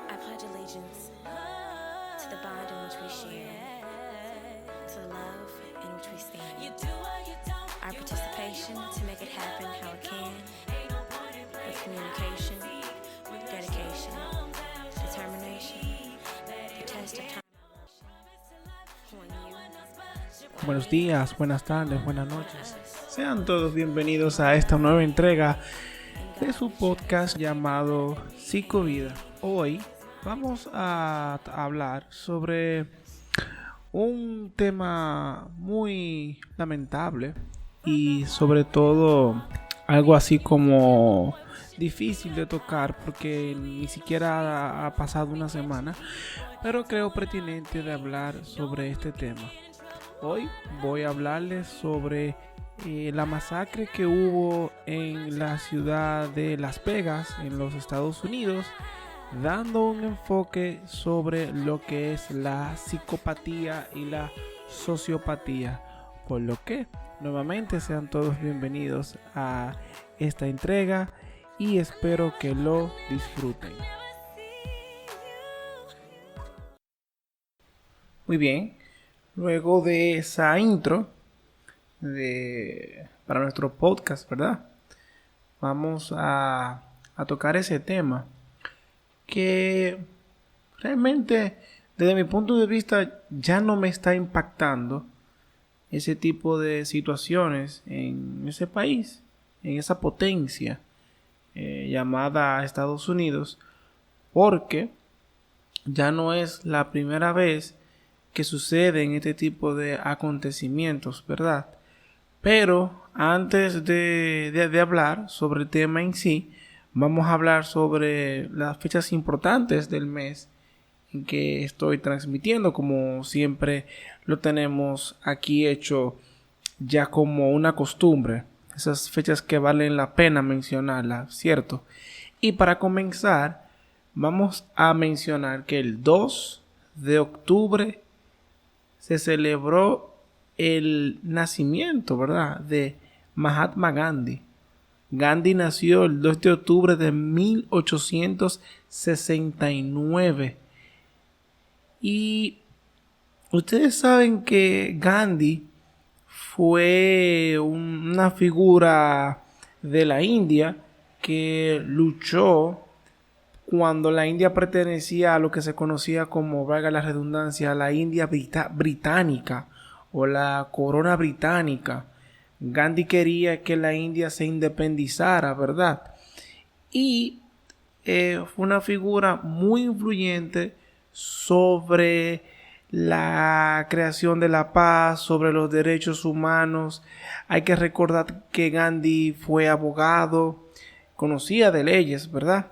I pledge allegiance to the bond in which we share, to the love in which we stand. Our participation to make it happen how it can, with communication, dedication, determination, the test of time. Buenos días, buenas tardes, buenas noches. Sean todos bienvenidos a esta nueva entrega de su podcast llamado Psicovida. Hoy vamos a hablar sobre un tema muy lamentable y sobre todo algo así como difícil de tocar porque ni siquiera ha pasado una semana, pero creo pertinente de hablar sobre este tema. Hoy voy a hablarles sobre la masacre que hubo en la ciudad de Las Vegas, en los Estados Unidos, dando un enfoque sobre lo que es la psicopatía y la sociopatía. Por lo que, nuevamente, sean todos bienvenidos a esta entrega y espero que lo disfruten. Muy bien. Luego de esa intro para nuestro podcast, ¿verdad? Vamos a tocar ese tema que realmente, desde mi punto de vista, ya no me está impactando ese tipo de situaciones en ese país, en esa potencia llamada Estados Unidos, porque ya no es la primera vez que suceden este tipo de acontecimientos, ¿verdad? Pero antes de hablar sobre el tema en sí, vamos a hablar sobre las fechas importantes del mes en que estoy transmitiendo, como siempre lo tenemos aquí hecho ya como una costumbre. Esas fechas que valen la pena mencionarlas, ¿cierto? Y para comenzar, vamos a mencionar que el 2 de octubre se celebró el nacimiento, ¿verdad?, de Mahatma Gandhi. Gandhi nació el 2 de octubre de 1869. Y ustedes saben que Gandhi fue una figura de la India que luchó cuando la India pertenecía a lo que se conocía como, valga la redundancia, la India británica o la corona británica. Gandhi quería que la India se independizara, ¿verdad? Y fue una figura muy influyente sobre la creación de la paz, sobre los derechos humanos. Hay que recordar que Gandhi fue abogado, conocía de leyes, ¿verdad?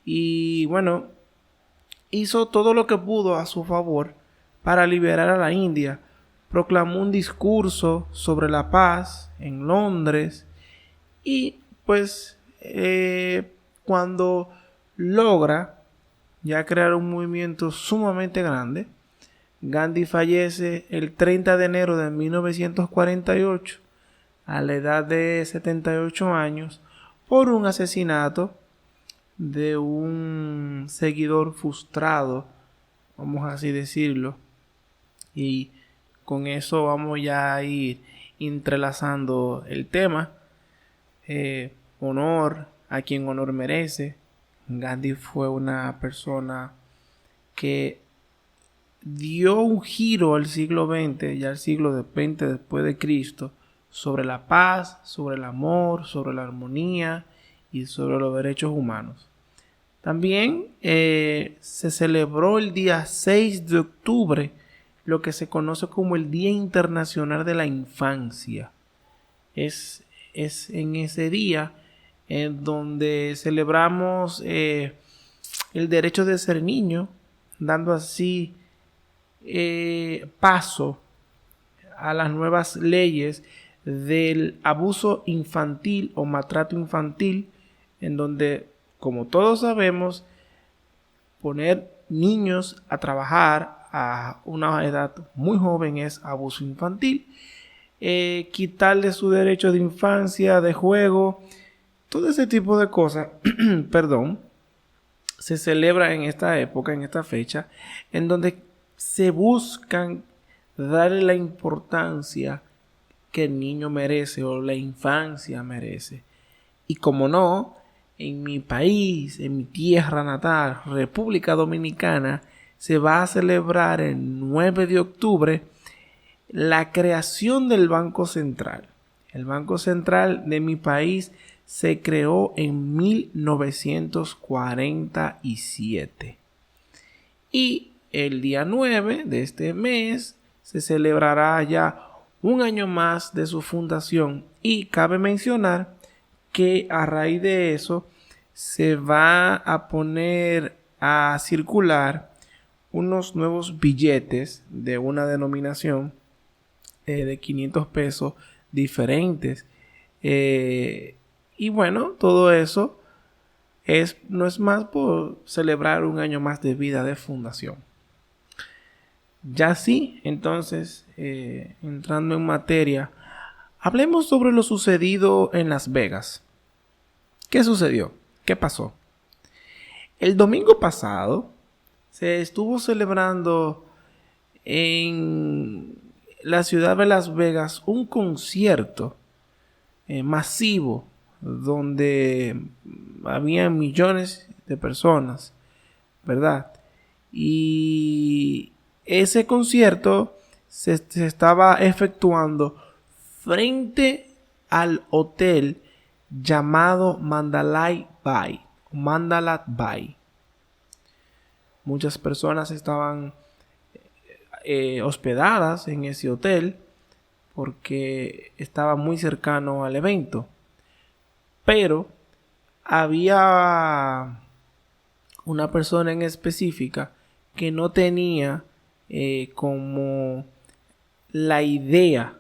Y bueno, hizo todo lo que pudo a su favor para liberar a la India. Proclamó un discurso sobre la paz en Londres y pues cuando logra ya crear un movimiento sumamente grande, Gandhi fallece el 30 de enero de 1948 a la edad de 78 años por un asesinato de un seguidor frustrado, vamos así decirlo, y con eso vamos ya a ir entrelazando el tema. Honor a quien honor merece. Gandhi fue una persona que dio un giro al siglo XX, ya al siglo XX después de Cristo, sobre la paz, sobre el amor, sobre la armonía y sobre los derechos humanos. También se celebró el día 6 de octubre lo que se conoce como el Día Internacional de la Infancia. Es en ese día en donde celebramos el derecho de ser niño, dando así paso a las nuevas leyes del abuso infantil o maltrato infantil, en donde, como todos sabemos, poner niños a trabajar a una edad muy joven es abuso infantil. quitarle su derecho de infancia, de juego, todo ese tipo de cosas, perdón, se celebra en esta época, en esta fecha, en donde se buscan darle la importancia que el niño merece o la infancia merece. Y como no, en mi país, en mi tierra natal, República Dominicana, se va a celebrar el 9 de octubre la creación del Banco Central. El Banco Central de mi país se creó en 1947. Y el día 9 de este mes se celebrará ya un año más de su fundación. Y cabe mencionar que a raíz de eso se va a poner a circular unos nuevos billetes de una denominación de 500 pesos diferentes. Y bueno, todo eso no es más por celebrar un año más de vida de fundación. Ya sí, entonces, entrando en materia, hablemos sobre lo sucedido en Las Vegas. ¿Qué sucedió? ¿Qué pasó? El domingo pasado se estuvo celebrando en la ciudad de Las Vegas un concierto masivo donde había millones de personas, ¿verdad? Y ese concierto se estaba efectuando frente al hotel llamado Mandalay Bay. Muchas personas estaban hospedadas en ese hotel porque estaba muy cercano al evento. Pero había una persona en específica que no tenía como la idea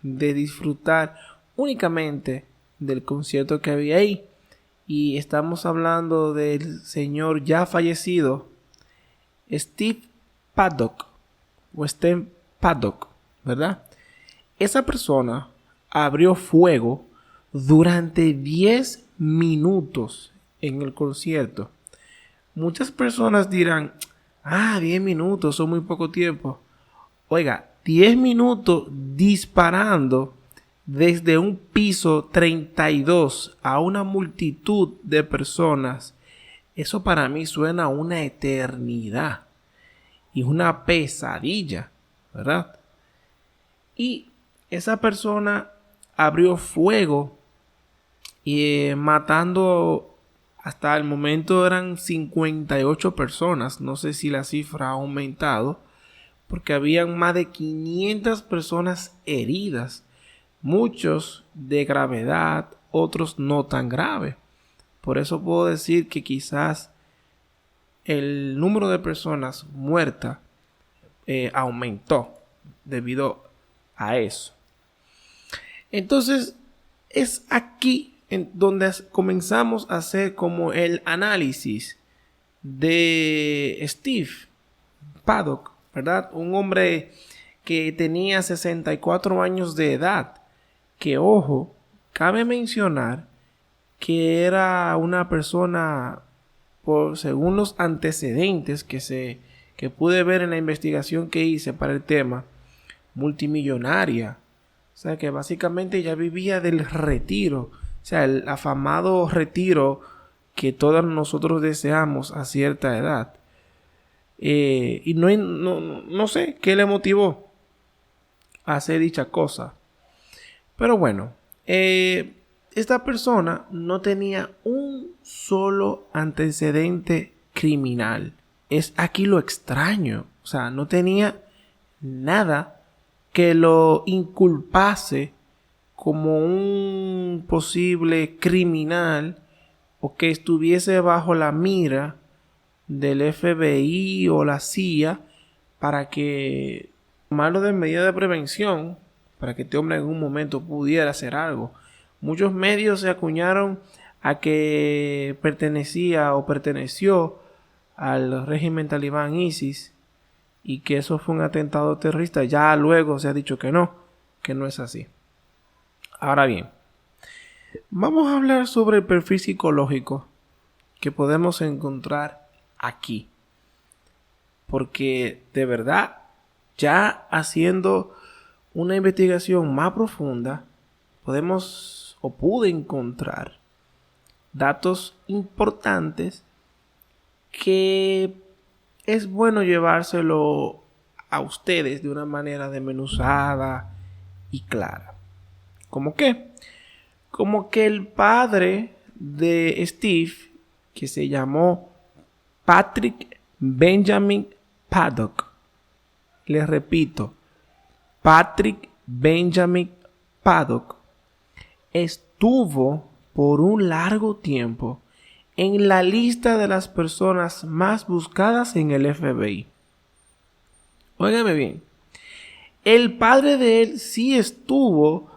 de disfrutar únicamente del concierto que había ahí. Y estamos hablando del señor ya fallecido Steve Paddock, ¿verdad? Esa persona abrió fuego durante 10 minutos en el concierto. Muchas personas dirán, 10 minutos son muy poco tiempo. Oiga, 10 minutos disparando desde un piso 32 a una multitud de personas. Eso para mí suena a una eternidad y una pesadilla, ¿verdad? Y esa persona abrió fuego y matando, hasta el momento eran 58 personas. No sé si la cifra ha aumentado, porque habían más de 500 personas heridas, muchos de gravedad, otros no tan grave. Por eso puedo decir que quizás el número de personas muertas aumentó debido a eso. Entonces es aquí en donde comenzamos a hacer como el análisis de Steve Paddock, ¿verdad? Un hombre que tenía 64 años de edad, que, ojo, cabe mencionar que era una persona, según los antecedentes que pude ver en la investigación que hice para el tema, multimillonaria. O sea, que básicamente ya vivía del retiro. O sea, el afamado retiro que todos nosotros deseamos a cierta edad. Y no sé qué le motivó a hacer dicha cosa. Pero bueno, esta persona no tenía un solo antecedente criminal. Es aquí lo extraño. O sea, no tenía nada que lo inculpase como un posible criminal o que estuviese bajo la mira del FBI o la CIA para que tomarlo de medida de prevención, para que este hombre en algún momento pudiera hacer algo. Muchos medios se acuñaron a que perteneció al régimen talibán ISIS y que eso fue un atentado terrorista. Ya luego se ha dicho que no, que no es así. Ahora bien, vamos a hablar sobre el perfil psicológico que podemos encontrar aquí. Porque de verdad, ya haciendo una investigación más profunda, pude encontrar datos importantes que es bueno llevárselo a ustedes de una manera desmenuzada y clara. ¿Cómo qué? Como que el padre de Steve, que se llamó Patrick Benjamin Paddock. Les repito, Patrick Benjamin Paddock estuvo por un largo tiempo en la lista de las personas más buscadas en el FBI. Óigame bien, el padre de él sí estuvo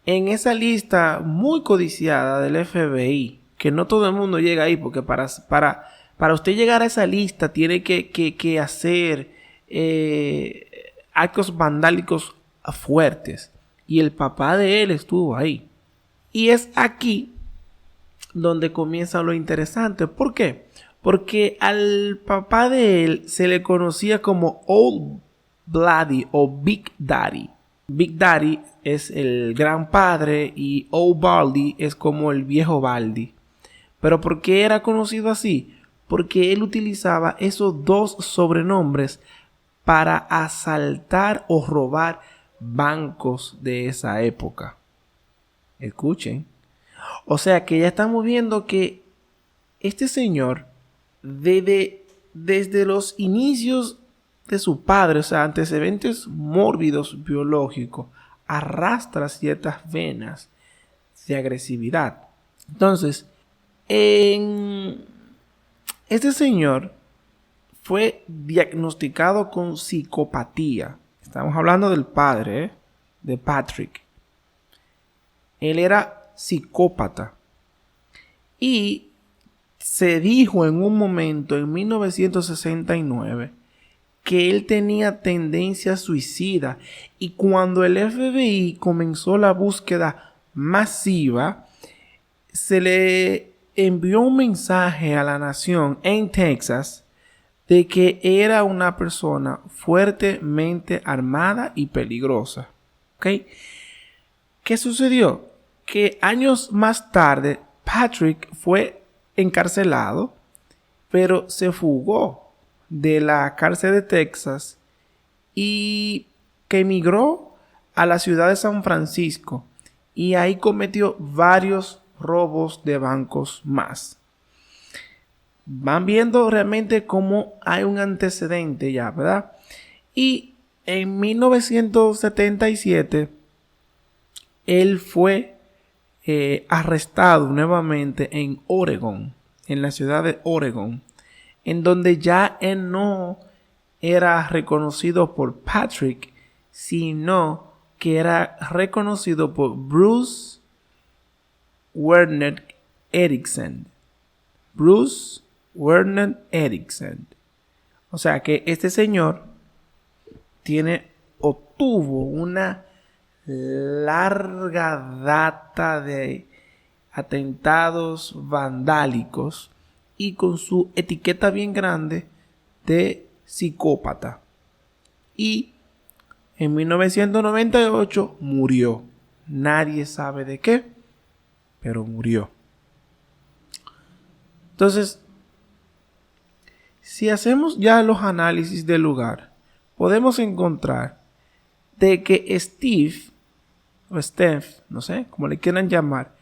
en esa lista muy codiciada del FBI, que no todo el mundo llega ahí, porque para usted llegar a esa lista tiene que hacer actos vandálicos fuertes, y el papá de él estuvo ahí. Y es aquí donde comienza lo interesante. ¿Por qué? Porque al papá de él se le conocía como Old Bloody o Big Daddy. Big Daddy es el gran padre y Old Baldy es como el viejo Baldy. ¿Pero por qué era conocido así? Porque él utilizaba esos dos sobrenombres para asaltar o robar bancos de esa época. Escuchen. O sea que ya estamos viendo que este señor, desde los inicios de su padre, o sea, antecedentes mórbidos biológicos, arrastra ciertas venas de agresividad. Entonces, este señor fue diagnosticado con psicopatía. Estamos hablando del padre, de Patrick. Él era psicópata. Y se dijo en un momento, en 1969, que él tenía tendencia suicida. Y cuando el FBI comenzó la búsqueda masiva, se le envió un mensaje a la nación en Texas de que era una persona fuertemente armada y peligrosa. ¿Ok? ¿Qué sucedió? Que años más tarde Patrick fue encarcelado, pero se fugó de la cárcel de Texas y que emigró a la ciudad de San Francisco, y ahí cometió varios robos de bancos más. Van viendo realmente cómo hay un antecedente ya, ¿verdad? Y en 1977 él fue arrestado nuevamente en Oregon, en la ciudad de Oregon, en donde ya él no era reconocido por Patrick, sino que era reconocido por Bruce Werner Eriksen. Bruce Werner Eriksen. O sea que este señor tiene o tuvo una larga data de atentados vandálicos y con su etiqueta bien grande de psicópata. Y en 1998 murió. Nadie sabe de qué, pero murió. Entonces, si hacemos ya los análisis del lugar, podemos encontrar de que Steve, o Steph, no sé, como le quieran llamar,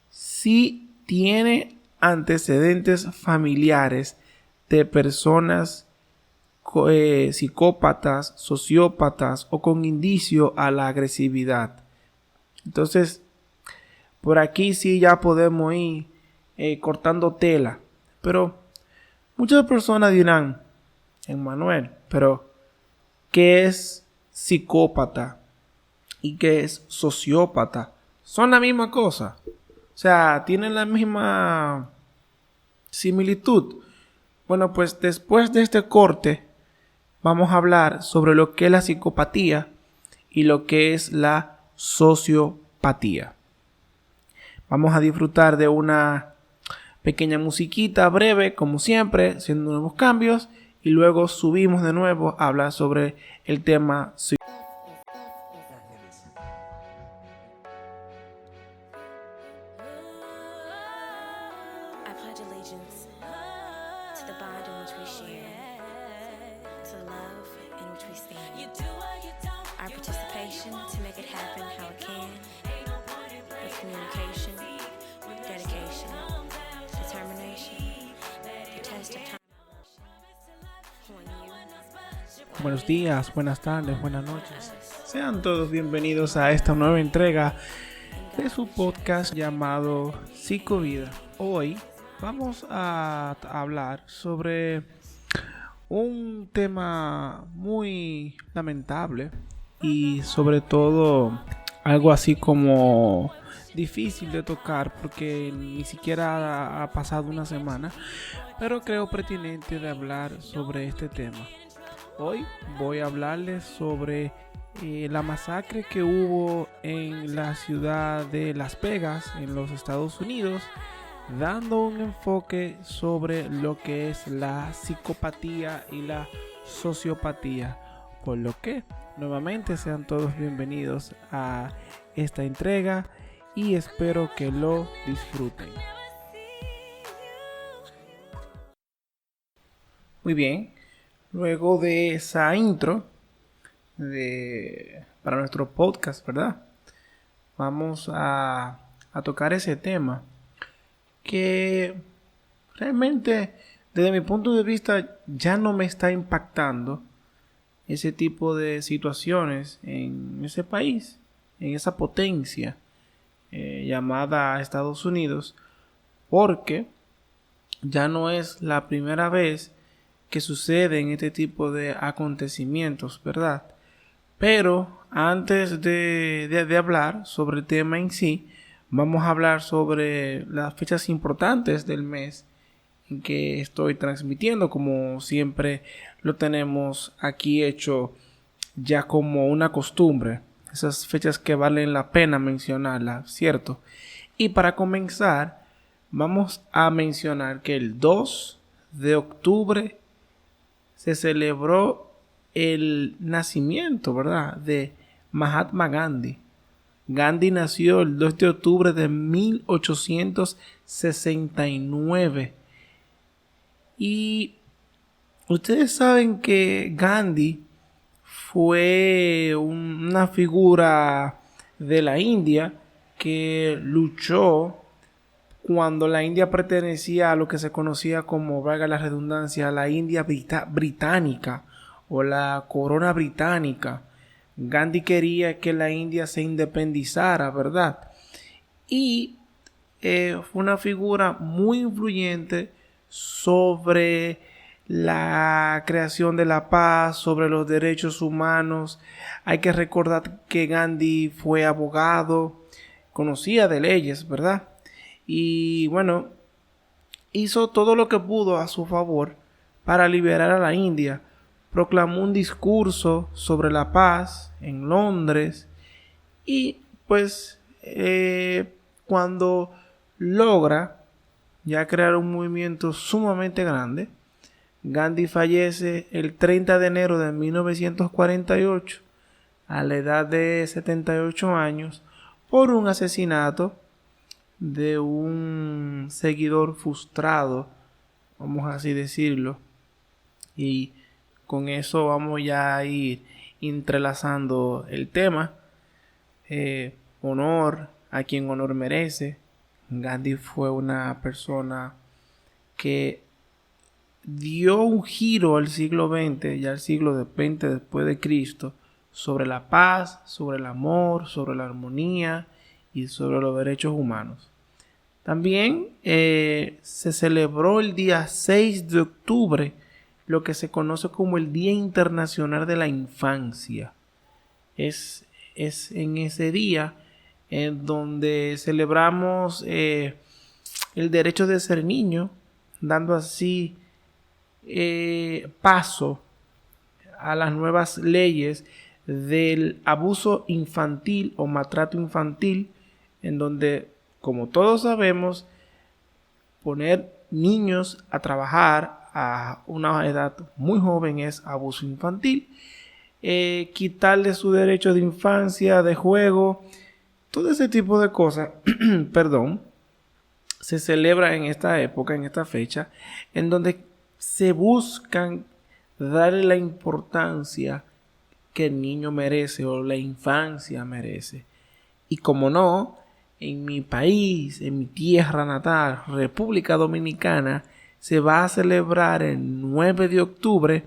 sí tiene antecedentes familiares de personas psicópatas, sociópatas o con indicio a la agresividad. Entonces, por aquí sí ya podemos ir cortando tela. Pero muchas personas dirán, Emmanuel, pero ¿qué es psicópata y qué es sociópata? ¿Son la misma cosa? O sea, ¿tienen la misma similitud? Bueno, pues después de este corte vamos a hablar sobre lo que es la psicopatía y lo que es la sociopatía. Vamos a disfrutar de una pequeña musiquita breve, como siempre, haciendo nuevos cambios, y luego subimos de nuevo a hablar sobre el tema. I pledge allegiance to the bond in which we share, to the love in which we stand. Our participation to make it happen how it can, with communication, dedication, determination, the test of time. Buenos días, buenas tardes, buenas noches. Sean todos bienvenidos a esta nueva entrega de su podcast llamado Psicovida. Hoy vamos a hablar sobre un tema muy lamentable y sobre todo algo así como difícil de tocar porque ni siquiera ha pasado una semana, pero creo pertinente de hablar sobre este tema. Hoy voy a hablarles sobre la masacre que hubo en la ciudad de Las Vegas, en los Estados Unidos, dando un enfoque sobre lo que es la psicopatía y la sociopatía. Por lo que, nuevamente, sean todos bienvenidos a esta entrega y espero que lo disfruten. Muy bien, luego de esa intro para nuestro podcast, ¿verdad? Vamos a tocar ese tema que realmente, desde mi punto de vista, ya no me está impactando ese tipo de situaciones en ese país, en esa potencia llamada Estados Unidos, porque ya no es la primera vez que suceden este tipo de acontecimientos, ¿verdad? Pero antes de hablar sobre el tema en sí, vamos a hablar sobre las fechas importantes del mes en que estoy transmitiendo, como siempre lo tenemos aquí hecho ya como una costumbre. Esas fechas que valen la pena mencionarlas, ¿cierto? Y para comenzar, vamos a mencionar que el 2 de octubre se celebró el nacimiento, ¿verdad?, de Mahatma Gandhi. Gandhi nació el 2 de octubre de 1869. Y ustedes saben que Gandhi fue una figura de la India que luchó cuando la India pertenecía a lo que se conocía como, valga la redundancia, la India británica o la corona británica. Gandhi quería que la India se independizara, ¿verdad? Y fue una figura muy influyente sobre la creación de la paz, sobre los derechos humanos. Hay que recordar que Gandhi fue abogado, conocía de leyes, ¿verdad? Y bueno, hizo todo lo que pudo a su favor para liberar a la India. Proclamó un discurso sobre la paz en Londres y pues cuando logra ya crear un movimiento sumamente grande, Gandhi fallece el 30 de enero de 1948 a la edad de 78 años por un asesinato de un seguidor frustrado, vamos así decirlo, y con eso vamos ya a ir entrelazando el tema. Honor a quien honor merece. Gandhi fue una persona que dio un giro al siglo XX, ya al siglo XX después de Cristo, sobre la paz, sobre el amor, sobre la armonía y sobre los derechos humanos. También se celebró el día 6 de octubre lo que se conoce como el Día Internacional de la Infancia. Es en ese día en donde celebramos el derecho de ser niño, dando así paso a las nuevas leyes del abuso infantil o maltrato infantil, en donde, como todos sabemos, poner niños a trabajar a una edad muy joven es abuso infantil. Quitarle su derecho de infancia, de juego, todo ese tipo de cosas, perdón, se celebra en esta época, en esta fecha, en donde se buscan darle la importancia que el niño merece o la infancia merece. Y como no, en mi país, en mi tierra natal, República Dominicana, se va a celebrar el 9 de octubre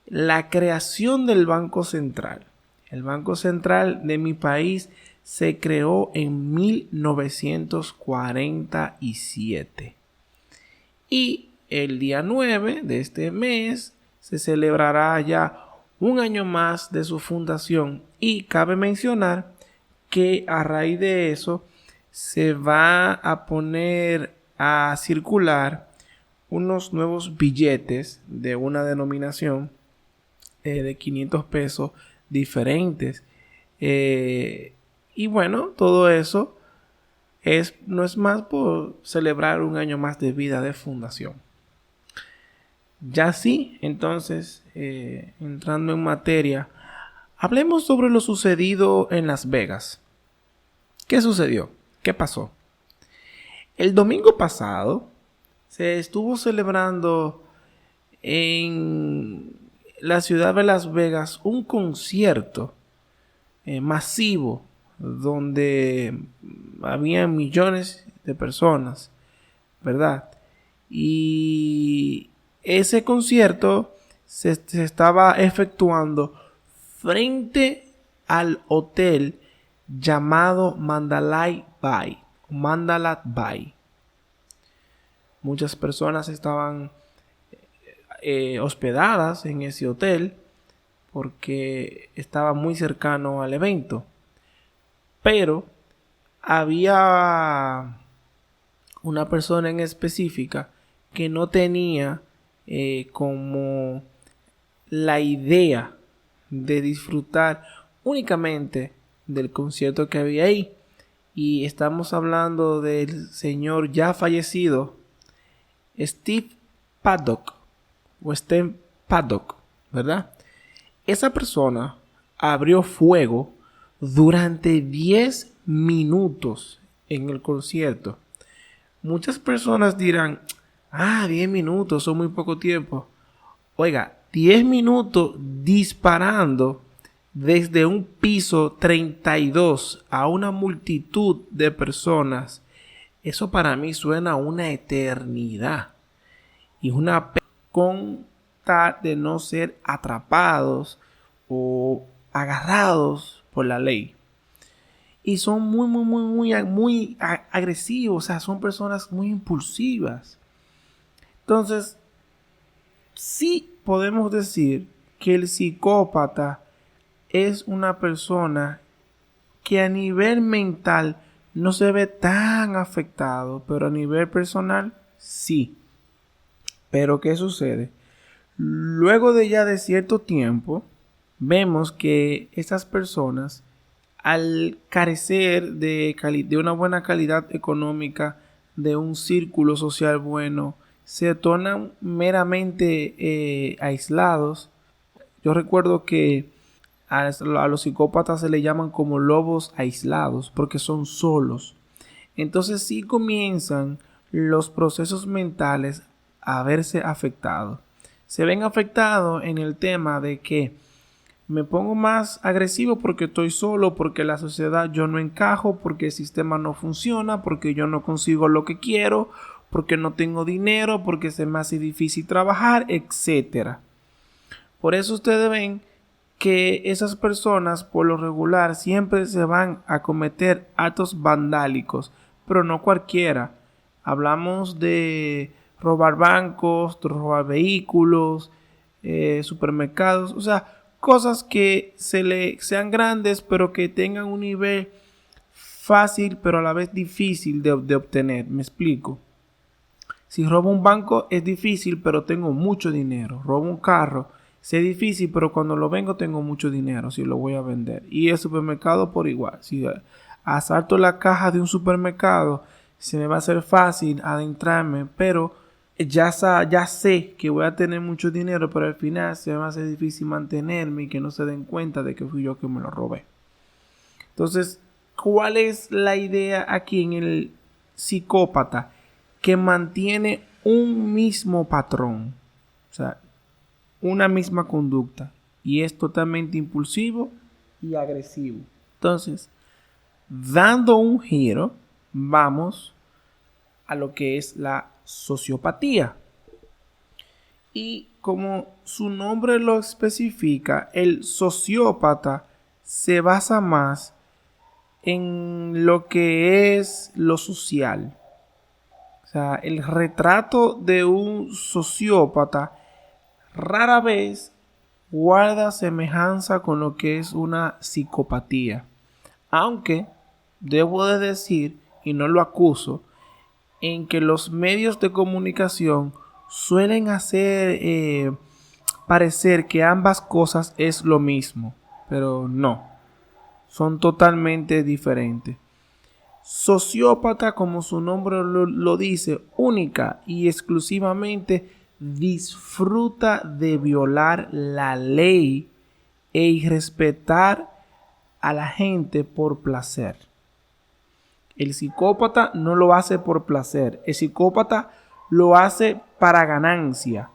la creación del Banco Central. El Banco Central de mi país se creó en 1947. Y el día 9 de este mes se celebrará ya un año más de su fundación. Y cabe mencionar que a raíz de eso se va a poner a circular unos nuevos billetes de una denominación de 500 pesos diferentes. Y bueno, todo eso no es más por celebrar un año más de vida de fundación. Ya sí, entonces, entrando en materia, hablemos sobre lo sucedido en Las Vegas. ¿Qué sucedió? ¿Qué pasó? El domingo pasado se estuvo celebrando en la ciudad de Las Vegas un concierto masivo donde había millones de personas, ¿verdad? Y ese concierto se estaba efectuando frente al hotel llamado Mandalay Bay. Muchas personas estaban hospedadas en ese hotel porque estaba muy cercano al evento. Pero había una persona en específica que no tenía como la idea de disfrutar únicamente del concierto que había ahí. Y estamos hablando del señor ya fallecido Steve Paddock, ¿verdad? Esa persona abrió fuego durante 10 minutos en el concierto. Muchas personas dirán, 10 minutos son muy poco tiempo. Oiga, 10 minutos disparando desde un piso 32 a una multitud de personas. Eso para mí suena a una eternidad. Y una con tal de no ser atrapados o agarrados por la ley. Y son muy agresivos. O sea, son personas muy impulsivas. Entonces, sí podemos decir que el psicópata es una persona que a nivel mental no se ve tan afectado, pero a nivel personal sí. Pero ¿qué sucede? Luego de ya de cierto tiempo, vemos que estas personas, al carecer de una buena calidad económica, de un círculo social bueno, se tornan meramente aislados. Yo recuerdo que a los psicópatas se le llaman como lobos aislados porque son solos. Entonces sí comienzan los procesos mentales a verse afectados. Se ven afectados en el tema de que me pongo más agresivo porque estoy solo, porque la sociedad yo no encajo, porque el sistema no funciona, porque yo no consigo lo que quiero, porque no tengo dinero, porque se me hace difícil trabajar, etc. Por eso ustedes ven que esas personas por lo regular siempre se van a cometer actos vandálicos, pero no cualquiera. Hablamos de robar bancos, robar vehículos, supermercados, o sea, cosas que sean grandes pero que tengan un nivel fácil pero a la vez difícil de obtener. Me explico. Si robo un banco es difícil pero tengo mucho dinero. Robo un carro sé difícil, pero cuando lo vengo tengo mucho dinero si lo voy a vender. Y el supermercado por igual. Si asalto la caja de un supermercado, se me va a hacer fácil adentrarme, pero ya sé que voy a tener mucho dinero, pero al final se me va a hacer difícil mantenerme y que no se den cuenta de que fui yo que me lo robé. Entonces, ¿cuál es la idea aquí en el psicópata? Que mantiene un mismo patrón, o sea, una misma conducta, y es totalmente impulsivo y agresivo. Entonces, dando un giro, vamos a lo que es la sociopatía. Y como su nombre lo especifica, el sociópata se basa más en lo que es lo social. O sea, el retrato de un sociópata rara vez guarda semejanza con lo que es una psicopatía. Aunque debo de decir, y no lo acuso, en que los medios de comunicación suelen hacer parecer que ambas cosas es lo mismo, pero no, son totalmente diferentes. Sociópata, como su nombre lo dice, única y exclusivamente disfruta de violar la ley e irrespetar a la gente por placer. El psicópata no lo hace por placer. El psicópata lo hace para ganancia.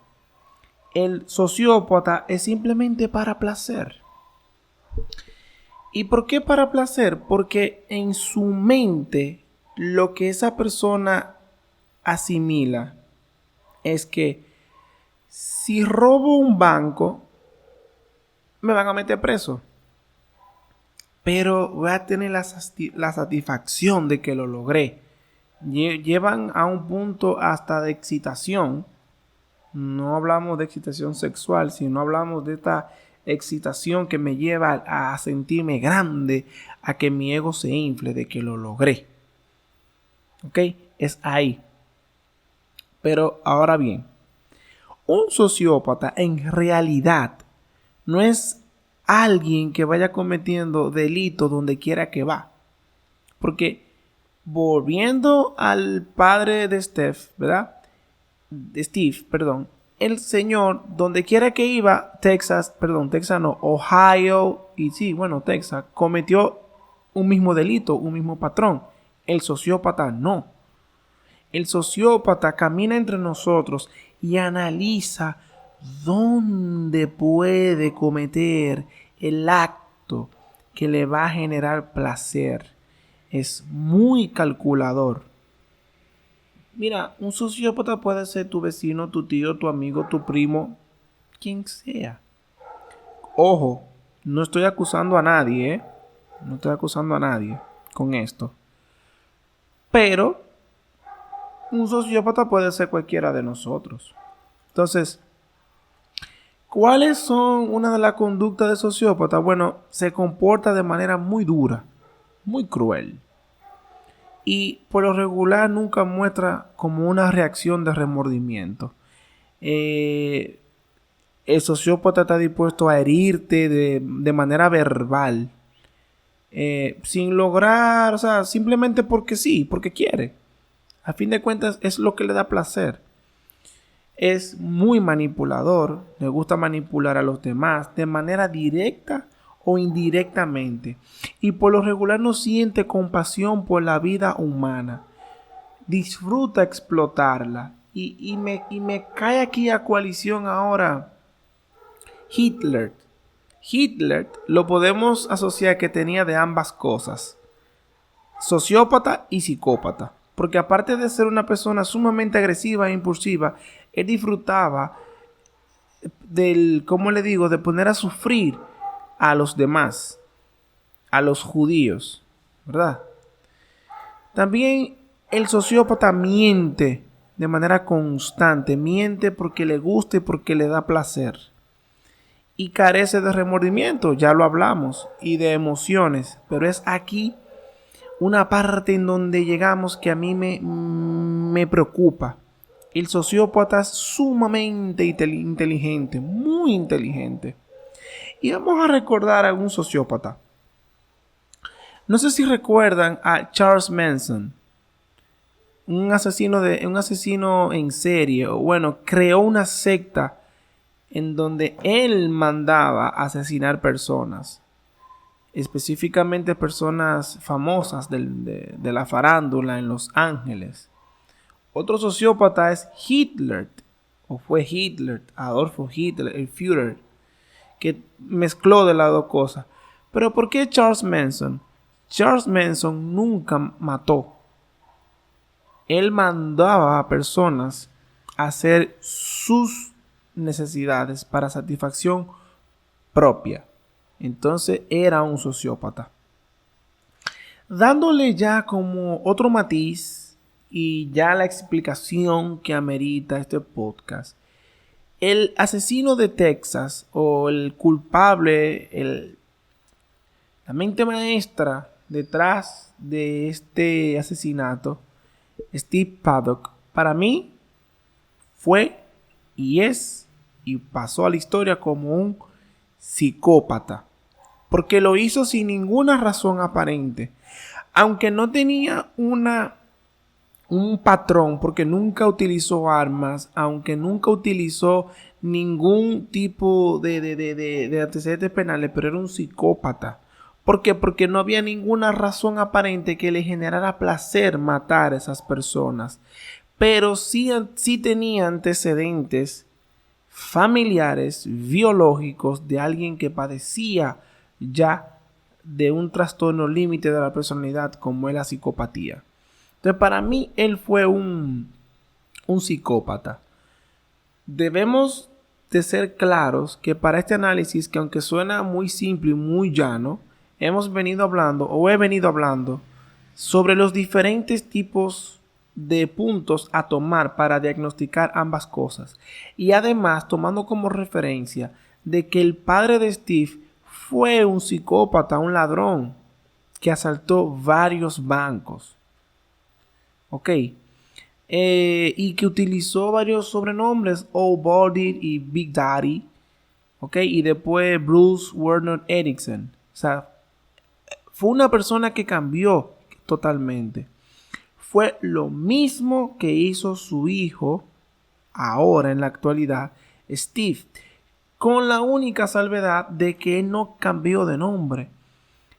El sociópata es simplemente para placer. ¿Y por qué para placer? Porque en su mente lo que esa persona asimila es que si robo un banco, me van a meter preso. Pero voy a tener la satisfacción de que lo logré. Llevan a un punto hasta de excitación. No hablamos de excitación sexual, sino hablamos de esta excitación que me lleva a sentirme grande, a que mi ego se infle de que lo logré. ¿Ok? Es ahí. Pero ahora bien, un sociópata en realidad no es alguien que vaya cometiendo delitos donde quiera que va. Porque volviendo al padre de Steve, el señor, donde quiera que iba, Texas no, Ohio y sí, bueno, Texas, cometió un mismo delito, un mismo patrón. El sociópata no. El sociópata camina entre nosotros y analiza dónde puede cometer el acto que le va a generar placer. Es muy calculador. Mira, un sociópata puede ser tu vecino, tu tío, tu amigo, tu primo, quien sea. Ojo, no estoy acusando a nadie, No estoy acusando a nadie con esto. Pero un sociópata puede ser cualquiera de nosotros. Entonces, ¿cuáles son una de las conductas de sociópata? Bueno, se comporta de manera muy dura, muy cruel. Y por lo regular nunca muestra como una reacción de remordimiento. El sociópata está dispuesto a herirte de manera verbal. Sin lograr, o sea, simplemente porque sí, porque quiere. A fin de cuentas es lo que le da placer. Es muy manipulador, le gusta manipular a los demás de manera directa o indirectamente. Y por lo regular no siente compasión por la vida humana. Disfruta explotarla. Y me cae aquí a coalición ahora Hitler. Hitler lo podemos asociar que tenía de ambas cosas. Sociópata y psicópata. Porque aparte de ser una persona sumamente agresiva e impulsiva, él disfrutaba de poner a sufrir a los demás, a los judíos, ¿verdad? También el sociópata miente de manera constante, miente porque le gusta y porque le da placer. Y carece de remordimiento, ya lo hablamos, y de emociones, pero es aquí una parte en donde llegamos que a mí me preocupa. El sociópata es sumamente inteligente, muy inteligente. Y vamos a recordar a un sociópata. No sé si recuerdan a Charles Manson, un asesino en serie. O bueno, creó una secta en donde él mandaba asesinar personas, específicamente personas famosas de la farándula en Los Ángeles. Otro sociópata es Hitler, o fue Hitler, Adolfo Hitler, el Führer, que mezcló de las dos cosas. Pero ¿por qué Charles Manson? Charles Manson nunca mató. Él mandaba a personas a hacer sus necesidades para satisfacción propia. Entonces era un sociópata. Dándole ya como otro matiz y ya la explicación que amerita este podcast, el asesino de Texas, o el culpable, la mente maestra detrás de este asesinato, Steve Paddock, para mí fue y es y pasó a la historia como un psicópata, porque lo hizo sin ninguna razón aparente, aunque no tenía un patrón, porque nunca utilizó armas, aunque nunca utilizó ningún tipo de antecedentes penales, pero era un psicópata. ¿Por qué? Porque no había ninguna razón aparente que le generara placer matar a esas personas, pero sí tenía antecedentes familiares, biológicos, de alguien que padecía ya de un trastorno límite de la personalidad, como es la psicopatía. Entonces, para mí, él fue un psicópata. Debemos de ser claros que para este análisis, que aunque suena muy simple y muy llano, he venido hablando sobre los diferentes tipos de puntos a tomar para diagnosticar ambas cosas. Y además, tomando como referencia de que el padre de Steve fue un psicópata, un ladrón, que asaltó varios bancos. Ok. Y que utilizó varios sobrenombres, Old Baldy y Big Daddy. Ok. Y después Bruce Werner Erickson. O sea, fue una persona que cambió totalmente. Fue lo mismo que hizo su hijo, ahora en la actualidad, Steve, con la única salvedad de que él no cambió de nombre.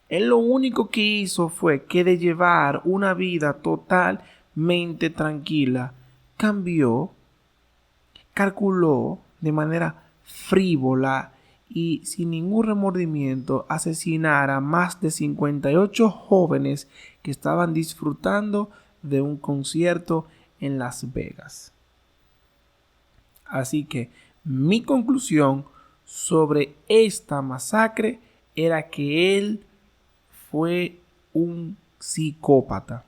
Él lo único que hizo fue que de llevar una vida totalmente tranquila, cambió, calculó de manera frívola y sin ningún remordimiento asesinar a más de 58 jóvenes que estaban disfrutando de un concierto en Las Vegas. Así que mi conclusión sobre esta masacre era que él fue un psicópata.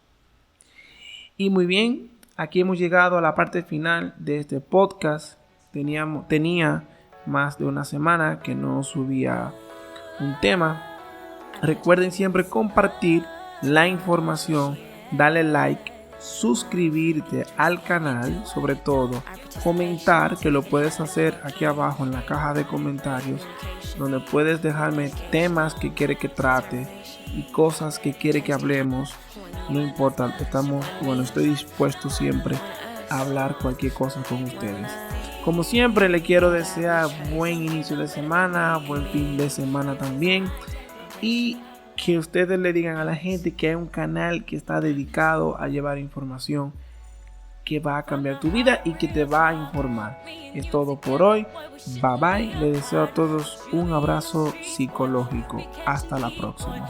Y muy bien, aquí hemos llegado a la parte final de este podcast. Tenía más de una semana que no subía un tema. Recuerden siempre compartir la información, darle like, suscribirte al canal, sobre todo comentar, que lo puedes hacer aquí abajo en la caja de comentarios, donde puedes dejarme temas que quiere que trate y cosas que quiere que hablemos. No importa, estoy dispuesto siempre a hablar cualquier cosa con ustedes. Como siempre, le quiero desear buen inicio de semana, buen fin de semana también, y que ustedes le digan a la gente que hay un canal que está dedicado a llevar información que va a cambiar tu vida y que te va a informar. Es todo por hoy. Bye bye. Les deseo a todos un abrazo psicológico. Hasta la próxima.